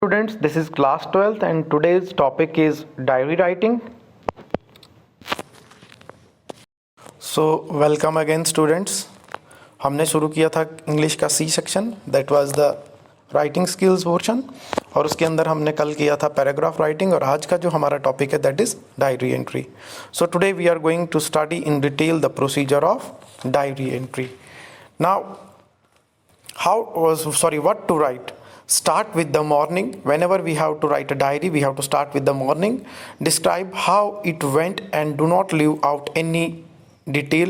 Students, this is class 12th and today's topic is diary writing. So welcome again students. हमने शुरू किया था इंग्लिश का C section, that was the writing skills portion, और उसके अंदर हमने कल किया था पैराग्राफ राइटिंग, और आज का जो हमारा टॉपिक है that is diary entry. So today we are going to study in detail the procedure of diary entry. Now what to write. Start with the morning. Whenever we have to write a diary, we have to start with the morning. Describe how it went and do not leave out any detail.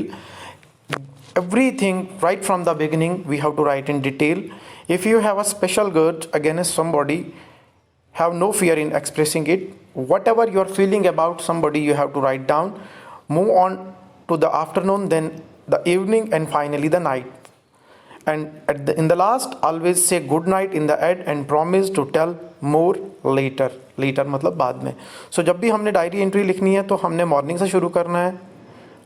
Everything right from the beginning we have to write in detail. If you have a special grudge against somebody, have no fear in expressing it. Whatever you are feeling about somebody, you have to write down. Move on to the afternoon, then the evening, and finally the night. And in the last, always say good night in the end and promise to tell more later. Later मतलब बाद में. So जब भी हमने diary entry लिखनी है तो हमने मॉर्निंग से शुरू करना है.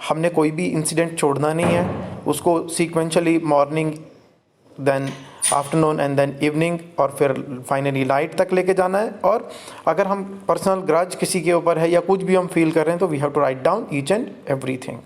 हमने कोई भी इंसिडेंट छोड़ना नहीं है. उसको sequentially morning, then afternoon and then evening, और फिर फाइनली नाइट तक लेके जाना है. और अगर हम पर्सनल ग्रज किसी के ऊपर है या कुछ भी हम फील कर रहे हैं तो we have to write down each and everything.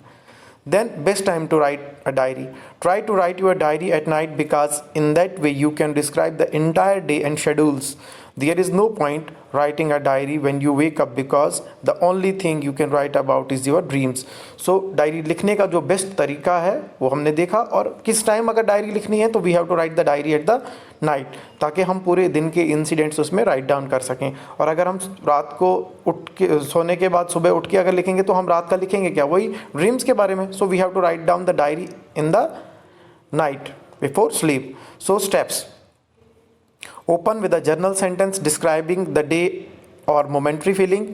Then best time to write a diary. Try to write your diary at night because in that way you can describe the entire day and schedules. There is no point writing a diary when you wake up because the only thing you can write about is your dreams. So diary लिखने का जो best तरीका है वो हमने देखा. और किस टाइम अगर डायरी लिखनी है तो we have to write the diary at the night, ताकि हम पूरे दिन के इंसिडेंट्स उसमें राइट डाउन कर सकें. और अगर हम रात को उठ के सोने के बाद सुबह उठ के अगर लिखेंगे तो हम रात का लिखेंगे क्या, वही ड्रीम्स के बारे में. So we have to write down the diary in the night before sleep. So steps: open with a journal sentence describing the day or momentary feeling.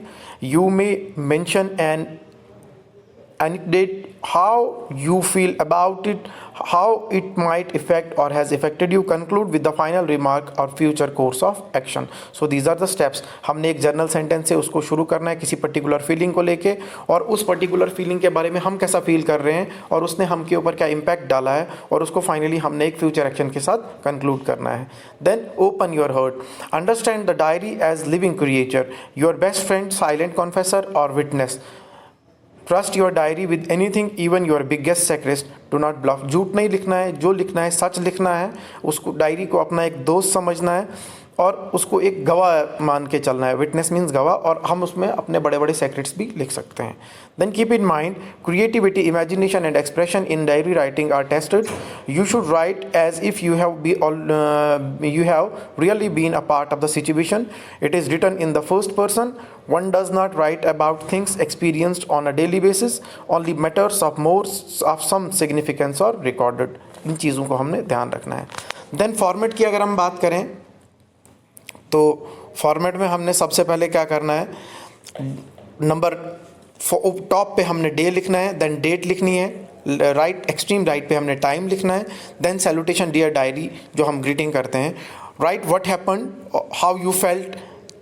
You may mention an anecdote, how you feel about it, how it might affect or has affected you. Conclude with the final remark or future course of action. So these are the steps. हमने एक journal sentence से उसको शुरू करना है किसी particular feeling को लेके, और उस पर्टिकुलर फीलिंग के बारे में हम कैसा फील कर रहे हैं और उसने हम के ऊपर क्या इम्पैक्ट डाला है, और उसको फाइनली हमने एक फ्यूचर एक्शन के साथ कंक्लूड करना है. Then open your heart. Understand the diary as living creature, your best friend, silent confessor और witness. Trust your diary with anything, even your biggest secret. Do not bluff. झूठ नहीं लिखना है, जो लिखना है सच लिखना है. उसको डायरी को अपना एक दोस्त समझना है और उसको एक गवाह मान के चलना है. विटनेस मीन्स गवाह, और हम उसमें अपने बड़े बड़े सेक्रेट्स भी लिख सकते हैं. Then keep in mind, creativity, imagination and expression in diary writing are tested. You should write as if you have really been a part of the situation. It is written in the first person. One does not write about things experienced on a daily basis. Only matters of some significance are recorded. इन चीज़ों को हमने ध्यान रखना है. Then format की अगर हम बात करें तो फॉर्मेट में हमने सबसे पहले क्या करना है, नंबर टॉप पे हमने डे लिखना है, देन डेट लिखनी है, राइट एक्सट्रीम राइट पे हमने टाइम लिखना है, देन सैल्यूटेशन डियर डायरी जो हम ग्रीटिंग करते हैं, right what happened, how you felt,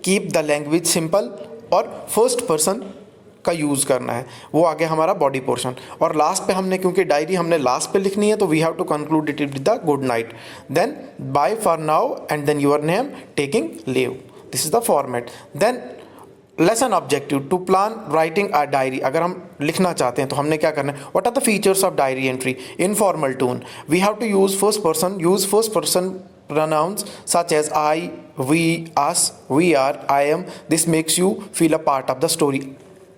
keep the language simple, और फर्स्ट पर्सन का यूज़ करना है. वो आगे हमारा बॉडी पोर्शन. और लास्ट पे हमने, क्योंकि डायरी हमने लास्ट पे लिखनी है तो we have to conclude it with the good night. Then bye for now and then your name, taking leave. This is the format. Then lesson objective, to plan writing a diary. अगर हम लिखना चाहते हैं तो हमने क्या करना है, what are the features of diary entry. Informal tone, we have to use first person pronouns such as I, we, us, we are, I am. This makes you feel a part of the story.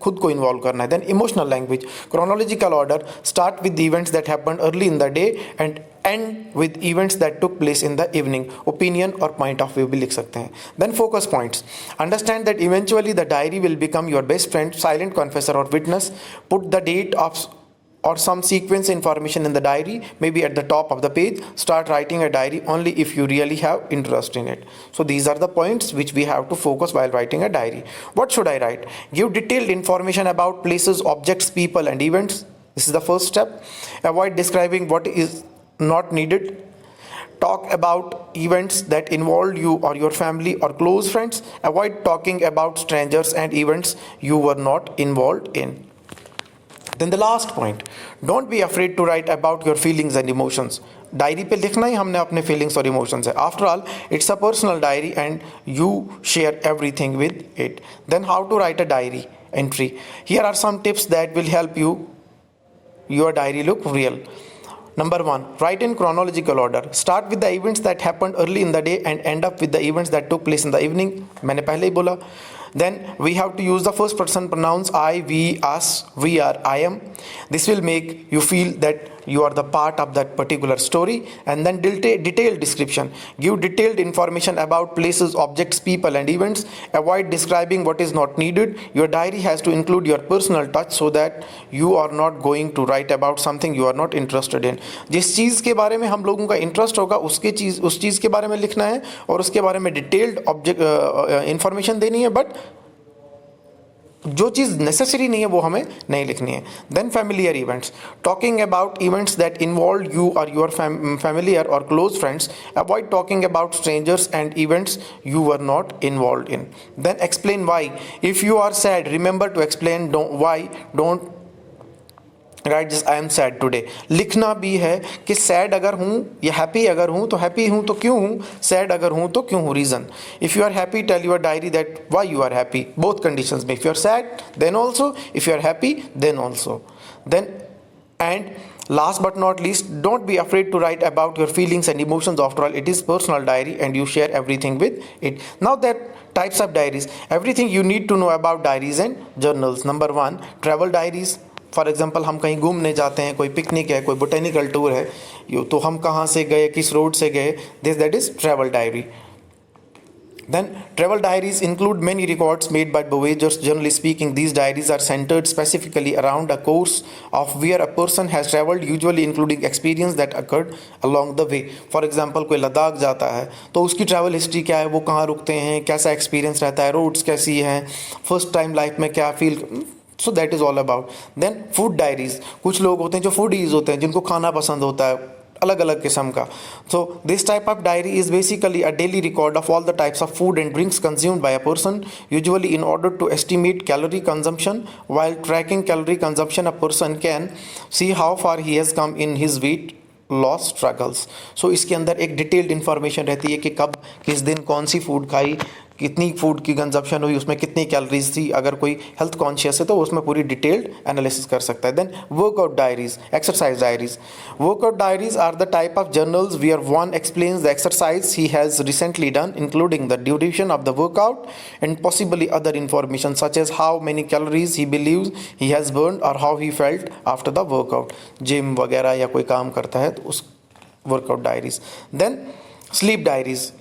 खुद को involve करना है. Then emotional language, chronological order, start with events that happened early in the day and end with events that took place in the evening. Opinion और point of view भी लिख सकते हैं. Then focus points, understand that eventually the diary will become your best friend, silent confessor और witness. Put the date of or some sequence information in the diary, maybe at the top of the page. Start writing a diary only if you really have interest in it. So these are the points which we have to focus while writing a diary. What should I write? Give detailed information about places, objects, people and events. This is the first step. Avoid describing what is not needed. Talk about events that involved you or your family or close friends. Avoid talking about strangers and events you were not involved in. Then the last point, don't be afraid to write about your feelings and emotions. Diary पे लिखना ही हमने अपने feelings और emotions है. After all it's a personal diary and you share everything with it. Then how to write a diary entry. Here are some tips that will help your diary look real. Number 1, write in chronological order. Start with the events that happened early in the day and end up with the events that took place in the evening. मैंने पहले ही बोला. Then we have to use the first person pronouns I, we, us, we are, I am. This will make you feel that you are the part of that particular story. And then detailed description. Give detailed information about places, objects, people and events. Avoid describing what is not needed. Your diary has to include your personal touch so that you are not going to write about something you are not interested in. जिस चीज़ के बारे में हम लोगों का interest होगा उस चीज़ के बारे में लिखना है और उसके बारे में डिटेल्ड इंफॉर्मेशन देनी है, बट जो चीज़ नेसेसरी नहीं है वो हमें नहीं लिखनी है. Then familiar events. Talking about events that involve you और योर फैमिलियर और close friends. Avoid talking about strangers and events you were not involved in. Then explain why. If you are sad, remember to explain why. Don't write this I am sad today. लिखना भी है कि sad अगर हूँ या happy अगर हूँ तो हैप्पी हूँ तो क्यों हूँ, सैड अगर हूँ तो क्यों हूँ, reason. If you are happy, tell your diary that why you are happy. Both conditions में, if you are sad then also, if you are happy then also. Then and last but not least, don't be afraid to write about your feelings and emotions. After all, it is personal diary and you share everything with it. Now that types of diaries, everything you need to know about diaries and journals. Number 1, travel diaries. For example हम कहीं घूमने जाते हैं, कोई picnic है, कोई botanical tour है, तो हम कहाँ से गए, किस रोड से गए, that is travel diary. Then travel diaries include many records made by voyagers. Generally speaking, these diaries are centered specifically around a course of where a person has traveled, usually including experience that occurred along the way. For example, कोई लद्दाख जाता है तो उसकी travel history क्या है, वो कहाँ रुकते हैं, कैसा एक्सपीरियंस रहता है, रोड्स कैसी हैं, फर्स्ट टाइम लाइफ में क्या feel. So that is all about. Then food diaries. कुछ लोग होते हैं जो फूडीज होते हैं, जिनको खाना पसंद होता है अलग अलग किस्म का. So this type of diary is basically a daily record of all the types of food and drinks consumed by a person, usually in order to estimate calorie consumption. while tracking calorie consumption, a person can see how far he has come in his weight loss struggles. So इसके अंदर एक detailed information रहती है कि कब किस दिन कौन सी फूड खाई, कितनी फूड की कंजप्शन हुई, उसमें कितनी कैलोरीज थी. अगर कोई हेल्थ कॉन्शियस है तो उसमें पूरी डिटेल्ड एनालिसिस कर सकता है. Then workout diaries, exercise diaries. Workout diaries are the type of journals where one explains the exercise he has recently done, including the duration of the workout and possibly other information such as how many calories he believes he has burn और how he felt after the workout. Gym वगैरह या कोई काम करता है तो उस workout diaries. Then sleep diaries.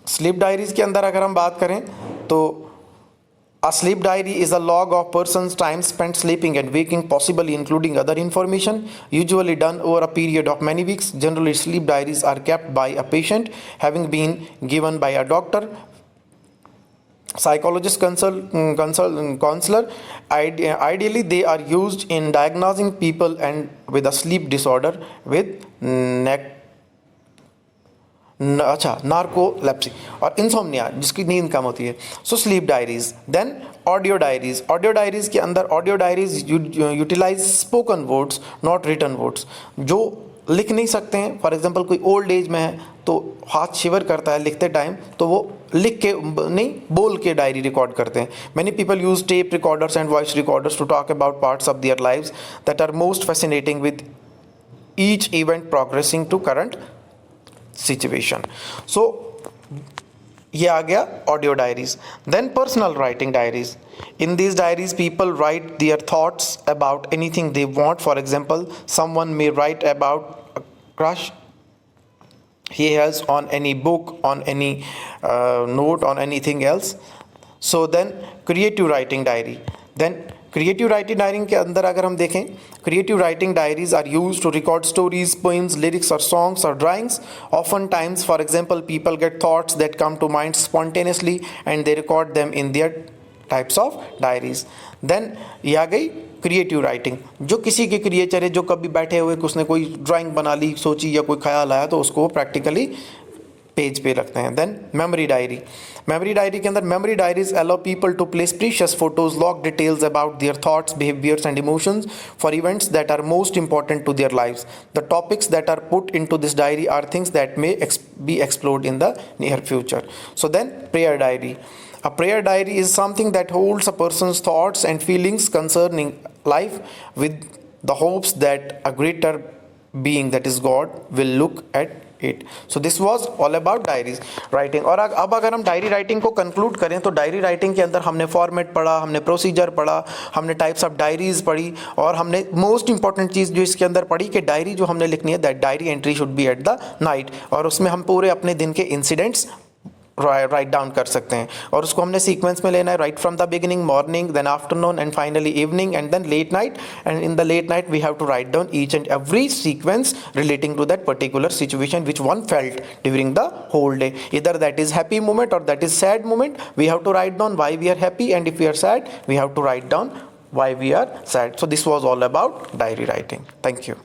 Sleep diaries के अंदर अगर हम बात करें तो a sleep diary is a log of person's time spent sleeping and waking, possibly including other information, usually done over a period of many weeks. Generally, sleep diaries are kept by a patient having been given by a doctor, psychologist, counselor. Ideally, they are used in diagnosing people and with a sleep disorder with narcolepsy और insomnia, जिसकी नींद कम होती है. So sleep diaries. Then audio diaries. Audio diaries के अंदर audio diaries utilize spoken words, not written words. जो लिख नहीं सकते हैं, फॉर एग्जांपल कोई ओल्ड एज में है तो हाथ शिवर करता है लिखते टाइम, तो वो लिख के नहीं बोल के डायरी रिकॉर्ड करते हैं. Many people use tape recorders and voice recorders to talk about parts of their lives that are most fascinating with each event progressing to current situation. So ये आ गया audio diaries. Then personal writing diaries. In this diaries people write their thoughts about anything they want. For example, someone may write about a crush he has on any book, on any note, on anything else. So then creative writing diary. Then creative writing diary के अंदर अगर हम देखें, creative writing diaries are use to record stories, poems, lyrics और songs और drawings. Often times, for example, people get thoughts that come to mind spontaneously and they record them in their types of diaries. Then ये आ गई creative writing. जो किसी के creature है, जो कभी बैठे हुए उसने कोई ड्राइंग बना ली, सोची या कोई ख्याल आया तो उसको प्रैक्टिकली पेज पे रखते हैं. Then memory diary. Memory diary के अंदर memory diaries allow people to place precious photos, log details about their thoughts, behaviours and emotions for events that are most important to their lives. The topics that are put into this diary are things that may be explored in the near future. So then prayer diary. A prayer diary is something that holds a person's thoughts and feelings concerning life with the hopes that a greater being, that is God, will look at it. So this was all about diaries writing. और अब अगर हम diary writing को conclude करें तो diary writing के अंदर हमने फॉर्मेट पढ़ा, हमने प्रोसीजर पढ़ा, हमने टाइप्स ऑफ डायरीज पढ़ी, और हमने मोस्ट इंपॉर्टेंट चीज़ जो इसके अंदर पढ़ी कि डायरी जो हमने लिखनी है, that diary entry should be eight the night, और उसमें हम पूरे अपने दिन के इंसिडेंट्स राइट डाउन कर सकते हैं. और उसको हमने सीक्वेंस में लेना है, right from the beginning, morning, then afternoon and finally evening and then late night. And in the late night we have to write down each and every sequence relating to that particular situation which one felt during the whole day. इधर that is happy moment और that is sad moment. We have to write down why we are happy, and if we are sad we have to write down why we are sad. So this was all about diary writing. Thank you.